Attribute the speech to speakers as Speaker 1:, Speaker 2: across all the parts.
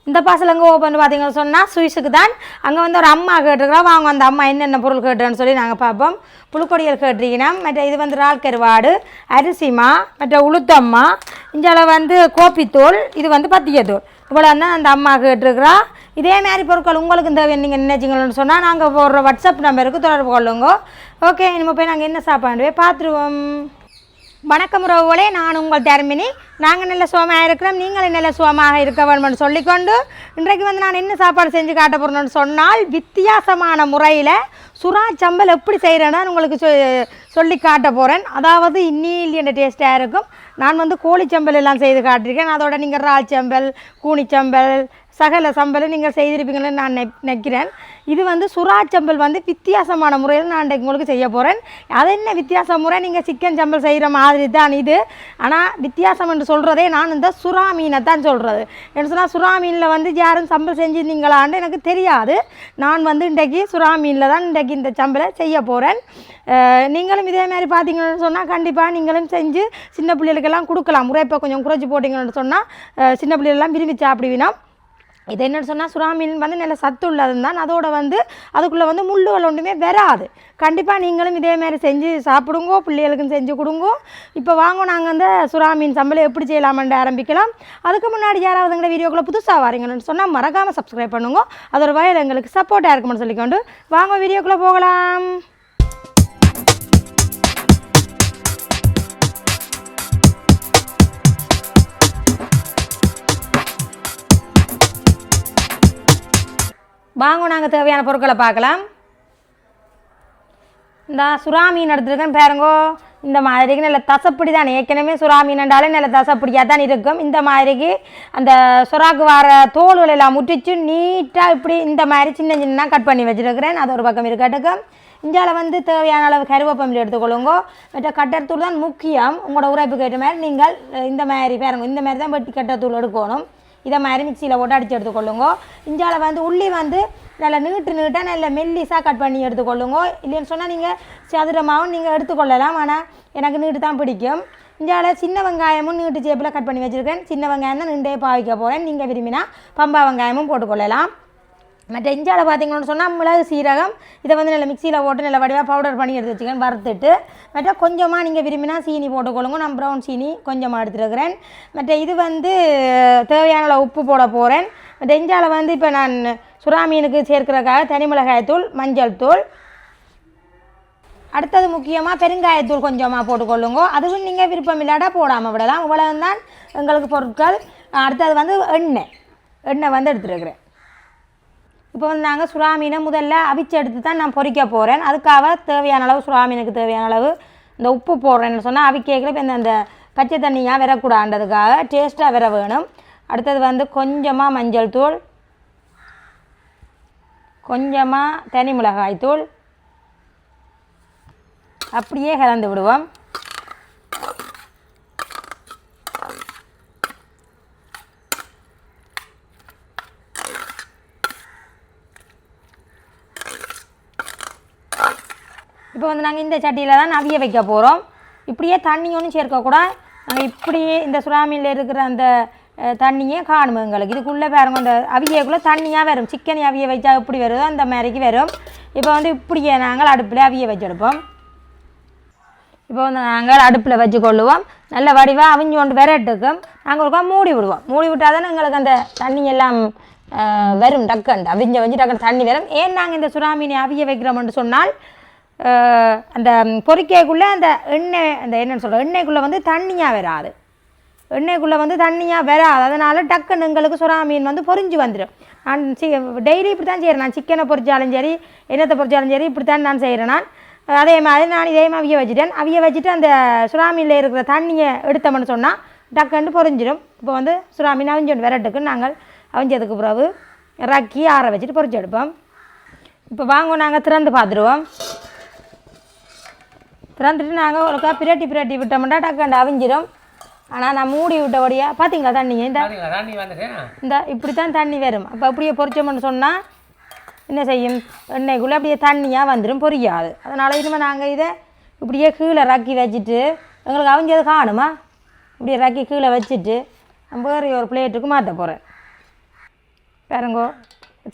Speaker 1: இந்த பார்சல் எங்கே ஓப்பன் பார்த்தீங்கன்னு சொன்னால் சுவிஸுக்கு தான். அங்கே வந்து ஒரு அம்மா கேட்டுருக்குறோம். வாங்க அந்த அம்மா என்னென்ன பொருள் கேட்டுறேன்னு சொல்லி நாங்கள் பார்ப்போம். புழுக்கொடியல் கேட்டிருக்கீங்கன்னா மற்ற இது வந்து இறால் கருவாடு, அரிசிமா, மற்ற உளுத்தம்மா, இஞ்சால வந்து கோப்பித்தூள், இது வந்து பத்தியத்தூள். இவ்வளோ தான் அந்த அம்மா கேட்டுருக்குறா. இதே மாதிரி பொருட்கள் உங்களுக்கு தேவை நீங்கள் நினைச்சிங்கன்னு சொன்னால் நாங்கள் போடுற வாட்ஸ்அப் நம்பருக்கு தொடர்பு கொள்ளுங்க. ஓகே, இனிமேல் போய் நாங்கள் என்ன சாப்பாடு பார்த்துருவோம். வணக்கம் உறவுகளே, நான் உங்கள் தர்மினி. நாங்கள் நல்ல சுகமாக இருக்கிறோம், நீங்களும் நல்ல சுகமாக இருக்க வேணும்னு சொல்லிக்கொண்டு இன்றைக்கு வந்து நான் என்ன சாப்பாடு செஞ்சு காட்ட போகிறேன்னு சொன்னால் வித்தியாசமான முறையில் சுறா சம்பல் எப்படி செய்கிறேன்னா உங்களுக்கு சொல்லி காட்ட போகிறேன். அதாவது இன்னில் டேஸ்ட்டாக இருக்கும். நான் வந்து கோழிச்சம்பல் எல்லாம் செய்து காட்டியிருக்கேன். அதோட நீங்கள் இறால் சம்பல், கூனிச்சம்பல், சகல சம்பல் நீங்கள் செய்திருப்பீங்கன்னு நான் நினைக்கிறேன். இது வந்து சுறாச்சம்பல் வந்து வித்தியாசமான முறையில் நான் உங்களுக்கு செய்ய போகிறேன். அது என்ன வித்தியாச முறை, நீங்கள் சிக்கன் சம்பல் செய்கிற மாதிரி தான் இது. ஆனால் வித்தியாசம் என்று சொல்கிறதே நான் இந்த சுறா மீனை தான் சொல்கிறது. என்ன சொன்னால் சுறா மீனில் வந்து யாரும் சம்பல் செஞ்சுருந்தீங்களான்னு எனக்கு தெரியாது. நான் வந்து இன்றைக்கு சுறா மீனில் தான் இன்றைக்கு இந்த சம்பலை செய்ய போகிறேன். நீங்களும் இதே மாதிரி பார்த்தீங்கன்னு சொன்னால் கண்டிப்பாக நீங்களும் செஞ்சு சின்ன பிள்ளைகளுக்கெல்லாம் கொடுக்கலாம். உரைப்பை கொஞ்சம் குறைச்சி போட்டிங்கன்னு சொன்னால் சின்ன பிள்ளைகளெல்லாம் விரும்பி சாப்பிடுவினா. இது என்னென்னு சொன்னால் சுறா மீன் வந்து நல்ல சத்து உள்ளது தான். அதோட வந்து அதுக்குள்ளே வந்து முள்ளுகள் ஒன்றுமே வராது. கண்டிப்பாக நீங்களும் இதே மாதிரி செஞ்சு சாப்பிடுங்கோ, பிள்ளைகளுக்கும் செஞ்சு கொடுங்கோ. இப்போ வாங்க நாங்கள் அந்த சுறா மீன் சம்பளம் எப்படி செய்யலாமென்று ஆரம்பிக்கலாம். அதுக்கு முன்னாடி யாராவது எங்களை வீடியோக்குள்ளே புதுசாக வரீங்கன்னு சொன்னால் மறக்காமல் சப்ஸ்கிரைப் பண்ணுங்க. அதோட வயல் எங்களுக்கு சப்போர்ட்டாக இருக்குமென்னு சொல்லிக்கொண்டு வாங்க வீடியோக்குள்ளே போகலாம். வாங்க நாங்கள் தேவையான பொருட்களை பார்க்கலாம். இந்த சுறா மீன் எடுத்துருக்கேன் பாருங்கோ. இந்த மாதிரிக்கு நல்ல தசப்பிடி தான். ஏற்கனவே சுறா மீன்ண்டாலே நல்ல தசப்பிடியாக தான் இருக்கும். இந்த மாதிரிக்கு அந்த சுறாக்கு வர தோல்கள் எல்லாம் முட்டிச்சு நீட்டாக இப்படி இந்த மாதிரி சின்ன சின்ன கட் பண்ணி வச்சுருக்கிறேன். அது ஒரு பக்கம் இருக்கட்டுக்கும். இஞ்சால வந்து தேவையான அளவு கருவேப்பமில் எடுத்துக்கொள்ளுங்க. மற்ற கட்டத்தூள் தான் முக்கியம். உங்களோட உரைப்புக்கு ஏற்ற மாதிரி நீங்கள் இந்த மாதிரி பாருங்க, இந்த மாதிரி தான் வெட்டி கட்டத்தூள் எடுக்கணும். இதை மாதிரி மிக்சியில் போட்டு அடித்து எடுத்துக்கொள்ளுங்க. இஞ்சால வந்து உள்ளி வந்து நல்லா நீட்டாக நல்ல மெல்லிஸாக கட் பண்ணி எடுத்துக்கொள்ளுங்க. இல்லைன்னு சொன்னால் நீங்கள் சதுரமாகவும் நீங்கள் எடுத்துக்கொள்ளலாம். ஆனால் எனக்கு நீட்டு தான் பிடிக்கும். இஞ்சால சின்ன வெங்காயமும் நீட்டு சேப்பில் கட் பண்ணி வச்சுருக்கேன். சின்ன வெங்காயம் தான் நின்றே பாவிக்க போகிறேன். நீங்கள் விரும்பினா பம்பா வெங்காயமும் போட்டுக்கொள்ளலாம். மற்ற இஞ்சால பார்த்தீங்கன்னு சொன்னால் மிளகு, சீரகம் இதை வந்து நல்ல மிக்சியில் போட்டு நல்ல வடிவாக பவுடர் பண்ணி எடுத்து வச்சுக்கேன், வறுத்துட்டு. மற்ற கொஞ்சமாக நீங்கள் விரும்பினா சீனி போட்டுக்கொள்ளுங்க. நான் ப்ரௌன் சீனி கொஞ்சமாக எடுத்துருக்கிறேன். மற்ற இது வந்து தேவையான உப்பு போட போகிறேன். மற்ற இஞ்சால வந்து இப்போ நான் சுறா மீனுக்கு சேர்க்கிறதுக்காக தனி மிளகாய்த்தூள், மஞ்சள் தூள், அடுத்தது முக்கியமாக பெருங்காயத்தூள் கொஞ்சமாக போட்டுக்கொள்ளுங்க. அதுவும் நீங்கள் விருப்பம் இல்லாட்டா போடாமல் விடலாம். இவ்வளவு தான் எங்களுக்கு பொருட்கள். அடுத்தது வந்து எண்ணெய் வந்து எடுத்துருக்கிறேன். இப்போ வந்து நாங்கள் சுறா மீனை முதல்ல அவிச்சு எடுத்து தான் நான் பொரிக்க போகிறேன். அதுக்காக தேவையான அளவு சுறா மீனுக்கு தேவையான அளவு இந்த உப்பு போடுறேன்னு சொன்னால் அவிக்கல இப்போ இந்த பச்சை தண்ணியாக வரக்கூடாதுன்றதுக்காக டேஸ்ட்டாக வர வேணும். அடுத்தது வந்து கொஞ்சமாக மஞ்சள் தூள், கொஞ்சமாக தனி மிளகாய் தூள் அப்படியே கலந்து விடுவோம். இப்போ வந்து நாங்கள் இந்த சட்டியில் தான் அவிய வைக்க போகிறோம். இப்படியே தண்ணி ஒன்றும் சேர்க்கக்கூடாது. நாங்கள் இப்படியே இந்த சுறாமீனில் இருக்கிற அந்த தண்ணியே காணும் எங்களுக்கு. இதுக்குள்ளே பாருங்க, அந்த அவியக்குள்ளே தண்ணியாக வரும். சிக்கன் அவிய வச்சா எப்படி வருதோ அந்த மாதிரிக்கு வரும். இப்போ வந்து இப்படியே நாங்கள் அடுப்பில் அவிய வச்செடுப்போம். இப்போ வந்து நாங்கள் அடுப்பில் வச்சு கொள்ளுவோம். நல்ல வடிவாக அவிஞ்சு கொண்டு விரட்டுக்கும் நாங்கள் ஒருக்கா மூடி விடுவோம். மூடி விட்டால் தானே எங்களுக்கு அந்த தண்ணி எல்லாம் வரும். டக்குண்டு அவிஞ்ச வச்சு டக்குன்னு தண்ணி வரும். ஏன் நாங்கள் இந்த சுறாமீனை அவிய வைக்கிறோம்னு சொன்னால் அந்த பொரிக்கைக்குள்ளே அந்த எண்ணெய் அந்த என்னென்னு சொல்கிறோம் எண்ணெய்க்குள்ளே வந்து தண்ணியாக வராது. எண்ணெய்க்குள்ளே வந்து தண்ணியாக வராது. அதனால் டக்குன்னு எங்களுக்கு சுறா மீன் வந்து பொரிஞ்சு வந்துடும். நான் டெய்லி இப்படி தான் செய்கிறேன். நான் சிக்கனை பொரிச்சாலும் சரி, எண்ணத்தை பொரிச்சாலும் சரி, இப்படி தான் நான் செய்கிறேன். நான் அதே மாதிரி நான் இதே மாதிரி அவிய வச்சுட்டு அந்த சுறா மீனில் இருக்கிற தண்ணியை எடுத்தோம்னு சொன்னால் டக்குன்னு பொரிஞ்சிடும். இப்போ வந்து சுறா மீன் அவிஞ்சோண்டு விரட்டுக்கு நாங்கள் அவிஞ்சதுக்கு பிறகு இறக்கி ஆற வச்சுட்டு பொரிச்சு எடுப்போம். இப்போ வாங்க நாங்கள் திறந்து பார்த்துருவோம். திறந்துட்டு நாங்கள் ஒருக்கா பிரட்டி விட்டோம்னா டக்குண்டு அவிஞ்சிடும். ஆனால் நான் மூடி விட்டபடியாக பார்த்தீங்களா தண்ணியை இந்த இப்படி தான் தண்ணி வரும். அப்போ அப்படியே பொரிச்சோம்னு சொன்னால் என்ன செய்யும், எண்ணெய்க்குள்ளே அப்படியே தண்ணியாக வந்துடும், பொரியாது. அதனால் இனிமேல் நாங்கள் இதை இப்படியே கீழே ரக்கி வச்சுட்டு எங்களுக்கு அவிஞ்சது காணுமா, இப்படியே ரக்கி கீழே வச்சுட்டு வேறு ஒரு பிளேட்டுக்கு மாற்ற போகிறேன். பாருங்கோ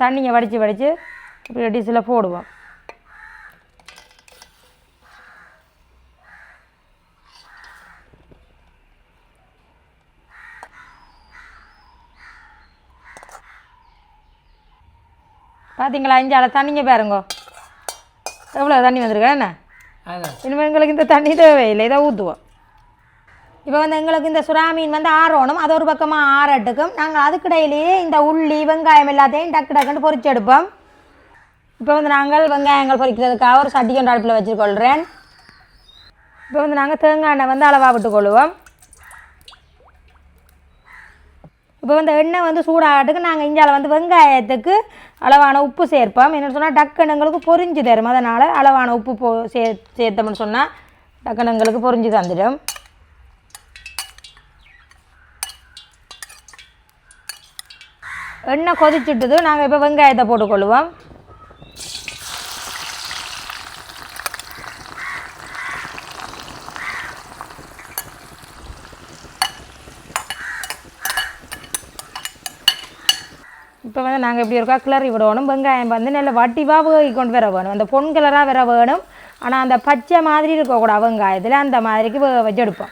Speaker 1: தண்ணியை வடித்து இப்படி டிஷ்ஷில் போடுவோம். பார்த்தீங்களா இஞ்சால தண்ணிங்க பாருங்கோ எவ்வளோ தண்ணி வந்திருக்கா என்ன. இனிமேல் எங்களுக்கு இந்த தண்ணி தேவையில்லை, இதை ஊற்றுவோம். இப்போ வந்து எங்களுக்கு இந்த சுறா மீன் வந்து ஆறணும், அது ஒரு பக்கமாக ஆறட்டுக்கும். நாங்கள் அதுக்கிடையிலேயே இந்த உள்ளி வெங்காயம் எல்லாத்தையும் டக்கு டக்குன்னு பொரிச்சு எடுப்போம். இப்போ வந்து நாங்கள் வெங்காயங்கள் பொரிக்கிறதுக்காக ஒரு சட்டி கொண்டு அடுப்பில் வச்சுக்கொள்கிறேன். இப்போ வந்து நாங்கள் தேங்காய் எண்ணெய் வந்து அளவாக விட்டுக்கொள்வோம். இப்போ வந்து எண்ணெய் வந்து சூடாகட்டுக்கு நாங்கள் இஞ்சால வந்து வெங்காயத்துக்கு அளவான உப்பு சேர்ப்போம். என்னென்னு சொன்னால் டக்குனுங்களுக்கு பொரிஞ்சு தரும், அதனால் அளவான உப்பு சேர்த்தோம்னு சொன்னால் டக்குனுங்களுக்கு பொரிஞ்சு தந்துடும். எண்ணெய் கொதிச்சுட்டுது, நாங்கள் இப்போ வெங்காயத்தை போட்டுக்கொள்வோம். இப்போ வந்து நாங்கள் எப்படி இருக்கா கிளறி விடணும். வெங்காயம் வந்து நல்ல வட்டிவாக வேகி கொண்டு வர வேணும், அந்த பொன் கலராக வர வேணும். ஆனால் அந்த பச்சை மாதிரி இருக்கக்கூடாது வெங்காயத்தில், அந்த மாதிரிக்கு வச்சு எடுப்போம்.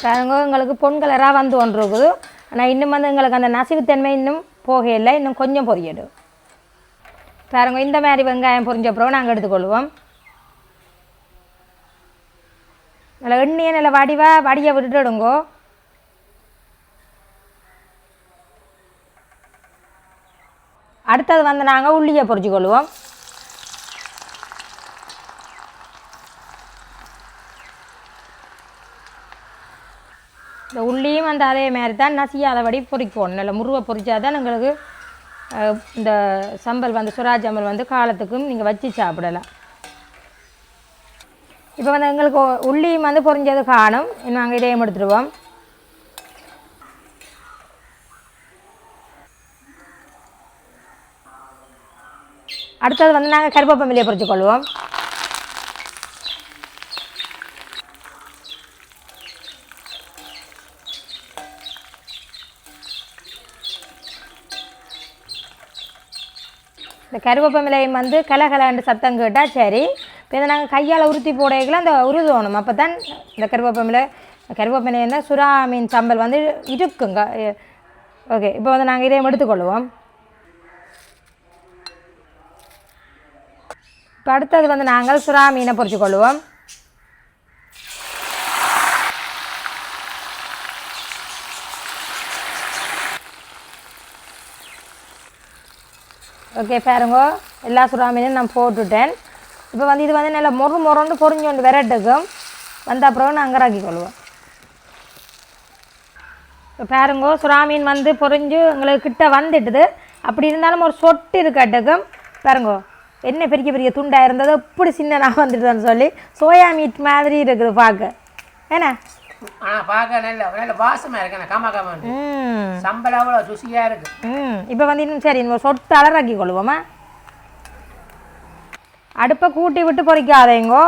Speaker 1: பாருங்க எங்களுக்கு பொன் கலராக வந்து ஒன்று இருக்குது. ஆனால் இன்னும் வந்து எங்களுக்கு அந்த நசிவுத்தன்மை இன்னும் போகையில்லை, இன்னும் கொஞ்சம் பொரியடும். பாருங்க இந்த மாதிரி வெங்காயம் பொரிஞ்ச அப்புறம் நாங்கள் எடுத்துக்கொள்வோம். நல்லா எண்ணெயை நல்லா வடியை விட்டுட்டு எடுங்கோ. அடுத்தது வந்து நாங்கள் உள்ளியை பொரிச்சுக்கொள்வோம். இந்த உள்ளியும் வந்து அதே மாதிரி தான் நசியாதபடி பொரிக்கணும், நல்ல முருவை பொரிச்சா தான் எங்களுக்கு இந்த சம்பல் வந்து சுறா சம்பல் வந்து காலத்துக்கும் நீங்கள் வச்சு சாப்பிடலாம். இப்போ வந்து எங்களுக்கு உள்ளியும் வந்து பொரிஞ்சது காணும், நாங்கள் இதையும் எடுத்துடுவோம். அடுத்தது வந்து நாங்கள் கருவேப்பிலையை பொரிச்சுக்கொள்வோம். இந்த கருவேப்பிலையும் வந்து கலகலன்னு சத்தம் கேட்டால் சரி. இப்போ இதை நாங்கள் கையால் உருத்தி போடையில அந்த உருதோணும், அப்போ தான் இந்த கருவேப்பிலை இருந்தால் சுறா மீன் சம்பல் வந்து இருக்குங்க. ஓகே, இப்போ வந்து நாங்கள் இதையும் எடுத்துக்கொள்வோம். இப்போ அடுத்தது வந்து நாங்கள் சுறா மீனை பொரிச்சுக்கொள்வோம். ஓகே பாருங்க, எல்லா சுறா மீனும் நான் போட்டுட்டேன். இப்போ வந்து இது வந்து நல்லா மொரண்டு பொரிஞ்சு கொண்டு விரட்டுக்கும் வந்த அப்புறம் நாங்கள் இறக்கிக்கொள்வோம். இப்போ பாருங்க சுறா மீன் வந்து பொரிஞ்சு எங்களுக்கு கிட்ட வந்துட்டுது. அப்படி இருந்தாலும் ஒரு சொட்டு இருக்கட்டுக்கும் பாருங்க, என்ன பெரிய துண்டாக இருந்தது எப்படி சின்னதாக வந்துட்டுதான்னு சொல்லி சோயா மீட் மாதிரி இருக்குது பார்க்க. ஏன்னா
Speaker 2: பார்க்க நல்ல வாசமாக இருக்கு, காமா சம்பளம் அவ்வளோ ருசியாக இருக்கு.
Speaker 1: இப்போ வந்து இன்னும் சரி இன்னும் சொட்டு அலறாக்கி கொள்வோமா. அடுப்பை கூட்டி விட்டு பொரிக்காதேங்கோ,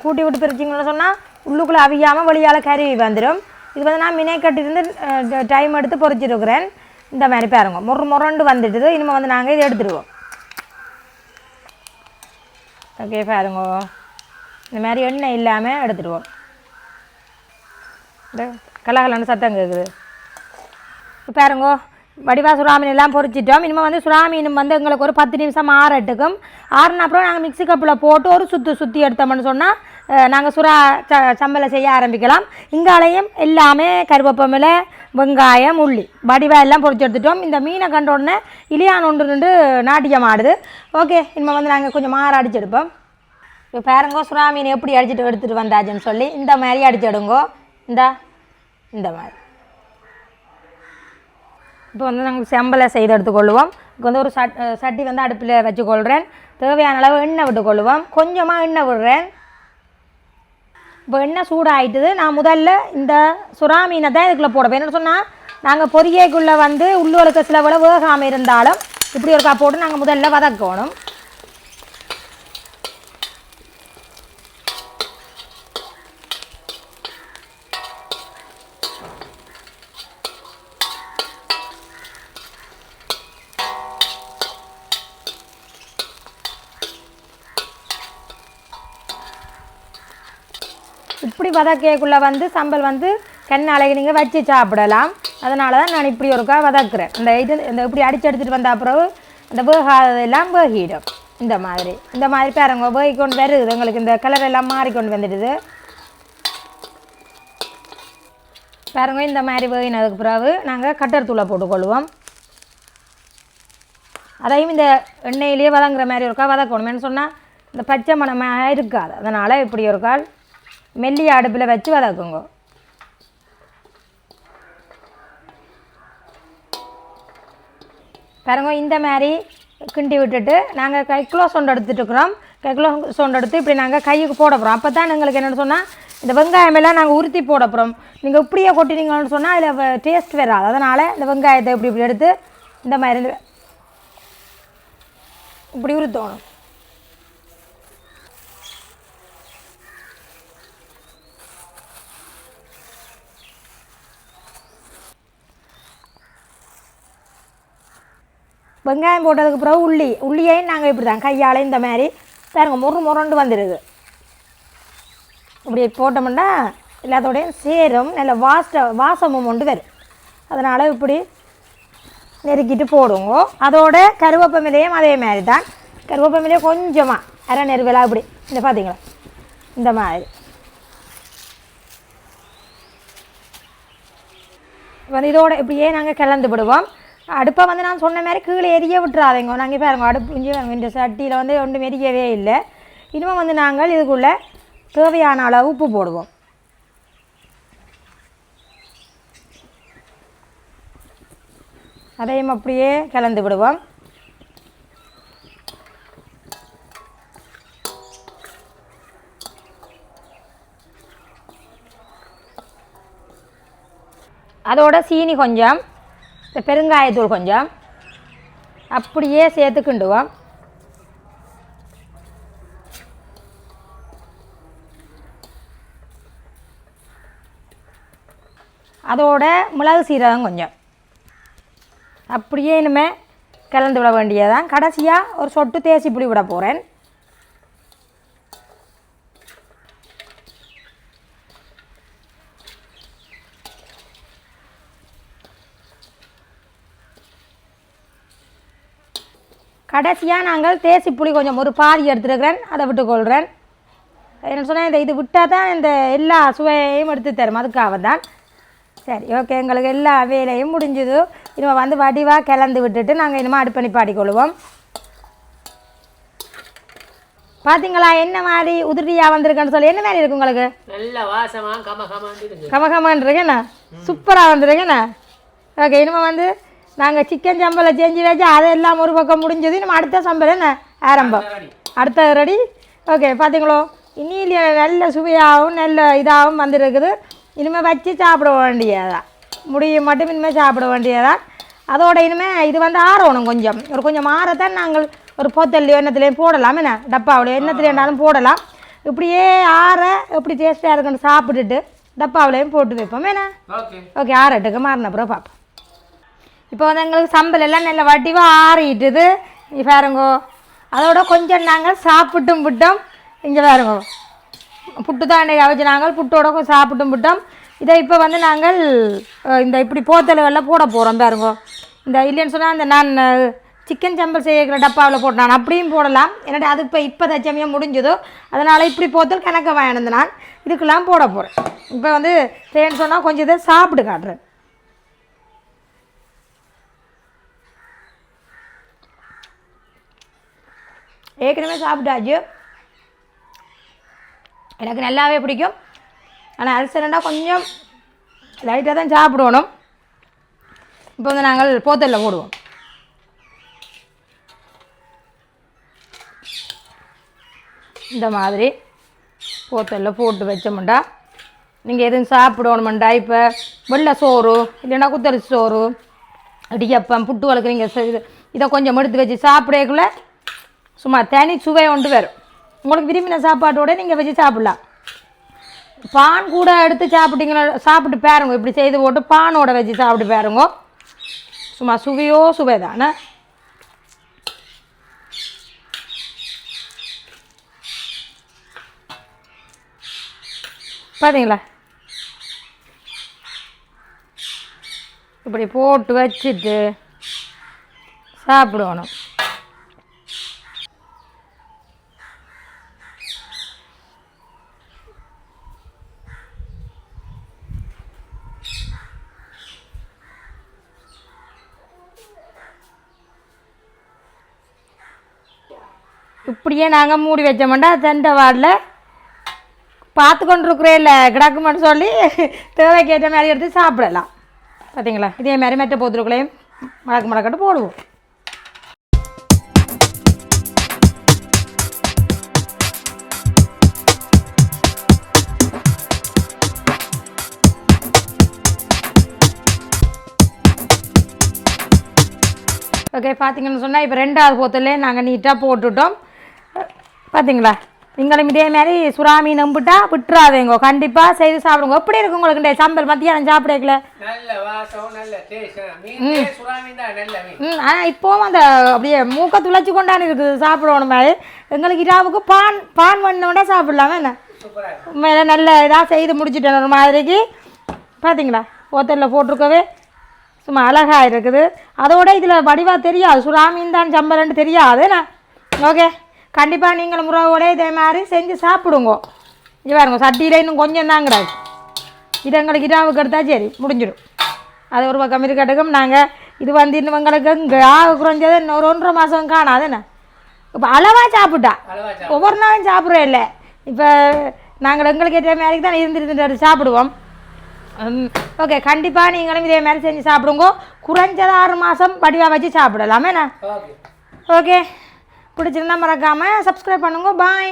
Speaker 1: கூட்டி விட்டு பொரிச்சிங்கன்னு சொன்னால் உள்ளுக்குள்ளே அவியாமல் வெளியால் கருவி வந்துடும். இது வந்து நான் மினை கட்டிருந்து டைம் எடுத்து பொரிச்சிருக்கிறேன். இந்த மாதிரி பாருங்க மொரண்டு வந்துட்டுது. இனிமேல் வந்து நாங்கள் இதை எடுத்துடுவோம். ஓகே பாருங்க, இந்த மாதிரி எண்ணெய் இல்லாமல் எடுத்துடுவோம். கலகலன்னு சத்தம் கேட்குது. இப்போ பாருங்க வடிவா சுறாமீன் எல்லாம் பொரிச்சிட்டோம். இனிமேல் வந்து சுறாமீனும் வந்து எங்களுக்கு ஒரு 10 நிமிஷம் ஆறட்டுக்கும். ஆறுன அப்புறம் நாங்கள் மிக்ஸி கப்பில் போட்டு ஒரு சுற்றி எடுத்தோம்னு சொன்னால் நாங்கள் சுறா சம்பலை செய்ய ஆரம்பிக்கலாம். இங்காலையும் எல்லாமே கருவேப்பிலை வெங்காயம் உள்ளி வடிவா எல்லாம் பொரிச்சு எடுத்துட்டோம். இந்த மீனை கண்ட உடனே இலியான் ஒன்று ரெண்டு நாட்டியம் ஆடுது. ஓகே, இனிமேல் வந்து நாங்கள் கொஞ்சம் மாற அடிச்சு எடுப்போம். இப்போ பாருங்கோ சுறா மீன் எப்படி அடிச்சுட்டு எடுத்துகிட்டு வந்தாச்சுன்னு சொல்லி இந்த மாதிரி அடிச்சு எடுங்கோ. இந்த மாதிரி இப்போ வந்து நாங்கள் செம்பலை செய்து எடுத்துக்கொள்வோம். இப்போ வந்து ஒரு சட்டி வந்து அடுப்பில் வச்சுக்கொள்கிறேன். தேவையான அளவு எண்ணெய் விட்டுக்கொள்வோம். கொஞ்சமாக எண்ணெய் விடுறேன். இப்போ எண்ணெய் சூடாகிட்டுது. நான் முதல்ல இந்த சுறா மீனை தான் இதுக்குள்ளே போடுவேன். என்னென்னு சொன்னால் நாங்கள் பொரியக்குள்ளே வந்து உள்ளுவலுக்கு சில விட வேகாமல் இருந்தாலும் இப்படி ஒரு போட்டு நாங்கள் முதல்ல வதக்கணும். இப்படி வதக்கைக்குள்ளே வந்து சம்பல் வந்து கண்ணாலைக்கு நீங்கள் வச்சு சாப்பிடலாம். அதனால தான் நான் இப்படி ஒருக்கா வதக்குறேன். இந்த இப்படி அடித்து எடுத்துகிட்டு வந்த பிறகு அந்த வேகாததெல்லாம் வேகிடும். இந்த மாதிரி பாருங்க வேகிக்கொண்டு வருது. எங்களுக்கு இந்த கலர் எல்லாம் மாறிக்கொண்டு வந்துடுது பாருங்க. இந்த மாதிரி வேகினதுக்கு பிறகு நாங்கள் கட்டர் தூளை போட்டுக்கொள்வோம். அதையும் இந்த எண்ணெயிலேயே வதங்குற மாதிரி ஒருக்கா வதக்கணும். சொன்னால் இந்த பச்சை மணமாக இருக்காது. அதனால் இப்படி ஒரு கால் மெல்லிய அடுப்பில் வச்சு வதக்குங்க. பாருங்க இந்த மாதிரி கிண்டி விட்டுட்டு நாங்கள் கைக்குலோ சொண்டு எடுத்துட்டுருக்குறோம். கைக்குலோ சொண்டு எடுத்து இப்படி நாங்கள் கைக்கு போட போகிறோம். அப்போ தான் எங்களுக்கு என்னென்னு சொன்னால் இந்த வெங்காயமெல்லாம் நாங்கள் உருத்தி போட போகிறோம். நீங்கள் இப்படியே கொட்டினீங்கன்னு சொன்னால் அதில் டேஸ்ட் வராது. அதனால் இந்த வெங்காயத்தை இப்படி எடுத்து இந்த மாதிரி இப்படி உருத்தணும். வெங்காயம் போட்டதுக்கு பிறகு உள்ளியையும் நாங்கள் இப்படி தான் கையால் இந்த மாதிரி பாருங்க முரண்டு வந்துடுது. இப்படி போட்டோம்னா எல்லாத்தோடையும் சேரும், நல்ல வாசமும் கொண்டு வரும். அதனால் இப்படி நெருக்கிட்டு போடுங்க. அதோட கருவேப்பமிலையும் அதே மாதிரி தான். கருவேப்பமிலையே கொஞ்சமாக அரை நெருவலாக இப்படி இந்த பார்த்தீங்களா இந்த மாதிரி வந்து இதோட இப்படியே நாங்கள் கிளந்து விடுவோம். அடுப்பை வந்து நான் சொன்ன மாதிரி கீழே எரிய விட்டுறாதீங்க. நாங்கள் பாருங்க அடுப்பு இந்த சட்டியில் வந்து ஒன்றும் எரியவே இல்லை. இனிமேல் வந்து நாங்கள் இதுக்குள்ளே தேவையான அளவு உப்பு போடுவோம். அதையும் அப்படியே கலந்து விடுவோம். அதோட சீனி கொஞ்சம், பெருங்காயத்தூள் கொஞ்சம் அப்படியே சேர்த்து கிண்டுவோம். அதோட மிளகு சீரகம் கொஞ்சம் அப்படியே இனிமேல் கலந்து விட வேண்டியதான். கடைசியாக ஒரு சொட்டு தேசி புளி விட போகிறேன். கடைசியாக நாங்கள் தேசி புளி கொஞ்சம் ஒரு பாதி எடுத்துருக்கிறேன், அதை விட்டுக்கொள்கிறேன். என்ன சொன்னால் இது விட்டால் தான் இந்த எல்லா சுவையையும் எடுத்து தரும், அதுக்காக தான். சரி ஓகே, எங்களுக்கு எல்லா வேலையும் முடிஞ்சுது. இனிமேல் வந்து வடிவாக கிளந்து விட்டுட்டு நாங்கள் இனிமேல் அடுப்பணி பாடிக்கொள்வோம். பார்த்தீங்களா என்ன மாதிரி உதிரியாக வந்திருக்குன்னு சொல்லி. என்ன மாதிரி இருக்கு உங்களுக்கு?
Speaker 2: நல்ல வாசமாக
Speaker 1: கமகமான் இருக்கேண்ணா, சூப்பராக வந்துருக்கேண்ணா. ஓகே, இனிமேல் வந்து நாங்கள் சிக்கன் சம்பளை செஞ்சு வச்சு அதெல்லாம் ஒரு பக்கம் முடிஞ்சது. நம்ம அடுத்த சம்பளம் என்ன ஆரம்பம், அடுத்த ரெடி. ஓகே பார்த்தீங்களோ, இன்னில நல்ல சுவையாகவும் நல்ல இதாகவும் வந்துருக்குது. இனிமேல் வச்சு சாப்பிட வேண்டியதான், முடியும் மட்டும் இனிமேல் சாப்பிட வேண்டியதான். அதோட இனிமேல் இது வந்து ஆறணும், கொஞ்சம் ஆறத்தான் நாங்கள் ஒரு போத்தல்லையோ எண்ணத்துலேயும் போடலாம். என்ன டப்பாவிலையோ எண்ணத்துலேருந்தாலும் போடலாம். இப்படியே ஆற எப்படி டேஸ்ட்டாக இருக்குன்னு சாப்பிட்டுட்டு டப்பாவிலையும் போட்டு வைப்போம். என்ன ஓகே, ஆறட்டுக்கு மாறின அப்புறம் பார்ப்போம். இப்போ வந்து எங்களுக்கு சம்பல் எல்லாம் நல்ல வடிவாக ஆறிட்டுது. இங்கே பாருங்கோ, அதோட கொஞ்சம் நாங்கள் சாப்பிட்டும் விட்டோம். இங்கே பாருங்கோ, புட்டு தான் இன்றைக்கி அவிச்சு நாங்கள் புட்டோட சாப்பிட்டும் விட்டோம். இதை இப்போ வந்து நாங்கள் இந்த இப்படி போத்தல்களில் போட போகிறோம். பாருங்கோ, இந்த இல்லைன்னு சொன்னால் அந்த நான் சிக்கன் சம்பல் செய்கிற டப்பாவில் போட்டு நான் அப்படியும் போடலாம். என்னடா அது இப்போ தச்சமையாக முடிஞ்சதோ, அதனால் இப்படி போத்தல் கணக்க வேணுந்து நான் இதுக்கெல்லாம் போட போகிறேன். இப்போ வந்து தேன்னு சொன்னால் கொஞ்சம் இதை சாப்பிட்டு காட்டுறேன். ஏற்கனவே சாப்பிட்டாச்சு, எனக்கு நல்லாவே பிடிக்கும். ஆனால் அல்சரண்டா கொஞ்சம் லைட்டாக தான் சாப்பிடணும். இப்போ வந்து நாங்கள் போத்தலில் போடுவோம். இந்த மாதிரி போத்தலில் போட்டு வச்சோம்டா நீங்கள் எதுவும் சாப்பிடணுமெண்டா. இப்போ வெள்ளை சோறு இல்லைன்னா குத்தரிசி சோறு, இடியப்பம், புட்டு வளர்க்குறீங்க, இதை கொஞ்சம் எடுத்து வச்சு சாப்பிடக்குள்ள சும்மா தனி சுவை ஒன்று வரும். உங்களுக்கு விரும்பின சாப்பாட்டோட நீங்கள் வச்சு சாப்பிட்லாம். பான் கூட எடுத்து சாப்பிட்டீங்களா, சாப்பிட்டு பாருங்க. இப்படி செய்து போட்டு பானோட வச்சு சாப்பிட்டு பாருங்க, சும்மா சுவையோ சுவை தானே. பார்த்தீங்களா இப்படி போட்டு வச்சுட்டு சாப்பிடணும். இப்படியே நாங்கள் மூடி வச்சோம்னா தண்டை வார்டில் பார்த்து கொண்டு இருக்கிறே இல்லை கிடக்குமென்னு சொல்லி தேவைக்கேற்ற மாதிரி எடுத்து சாப்பிடலாம். பார்த்தீங்களா இதே மாதிரி மெட்ட போத்துருக்குள்ளையும் மடக்கட்டு போடுவோம். ஓகே பார்த்தீங்கன்னு சொன்னால் இப்போ 2வது போத்துலேயே நாங்கள் நீட்டாக போட்டுவிட்டோம். பார்த்தீங்களா நீங்களும் இதே மாதிரி சுறா மீன் நம்பிட்டா விட்டுறாதேங்கோ, கண்டிப்பாக செய்து சாப்பிடுங்க. எப்படி இருக்கு உங்களுக்கு சம்பல் மத்தியானம் சாப்பிடல? ஆனால் இப்போவும் அந்த அப்படியே மூக்க துளைச்சி கொண்டான்னு இருக்குது சாப்பிடணும் மாதிரி. எங்களுக்கு இராவுக்கு பான் பண்ணோட சாப்பிடலாமா என்ன? மேலே நல்ல இதாக செய்து முடிச்சுட்டேன் ஒரு மாதிரிக்கு. பார்த்தீங்களா ஹோட்டலில் போட்டிருக்கவே சும்மா அழகாக இருக்குது. அதோட இதில் வடிவாக தெரியாது சுறா மீன் தான் சம்பல்ன்னு தெரியாது என்ன. ஓகே கண்டிப்பாக நீங்களும் முறவோட இதே மாதிரி செஞ்சு சாப்பிடுங்க. இது பாருங்க சட்டியில் இன்னும் கொஞ்சம் தான் கிடையாது. இது எங்களுக்கு இராவுக்கு எடுத்தால் சரி முடிஞ்சிடும். அது ஒரு பக்கம் இருக்கட்டுக்கும். நாங்கள் இது வந்து இன்னும் எங்களுக்கு இங்கே குறைஞ்சது இன்னொரு 1.5 மாதம் காணாது என்ன. இப்போ அளவாக சாப்பிட்டா ஒவ்வொரு நாளும் சாப்பிட்றோம் இல்லை. இப்போ நாங்கள் எங்களுக்கு ஏற்ற மாதிரி தான் இருந்துட்டு சாப்பிடுவோம். ஓகே கண்டிப்பாக நீங்களும் இதே மாதிரி செஞ்சு சாப்பிடுங்க. குறைஞ்சது 6 மாதம் வடிவாக வச்சு சாப்பிடலாமே என்ன. ஓகே பிடிச்சிருந்தா மறக்காமல் சப்ஸ்கிரைப் பண்ணுங்க. பாய்.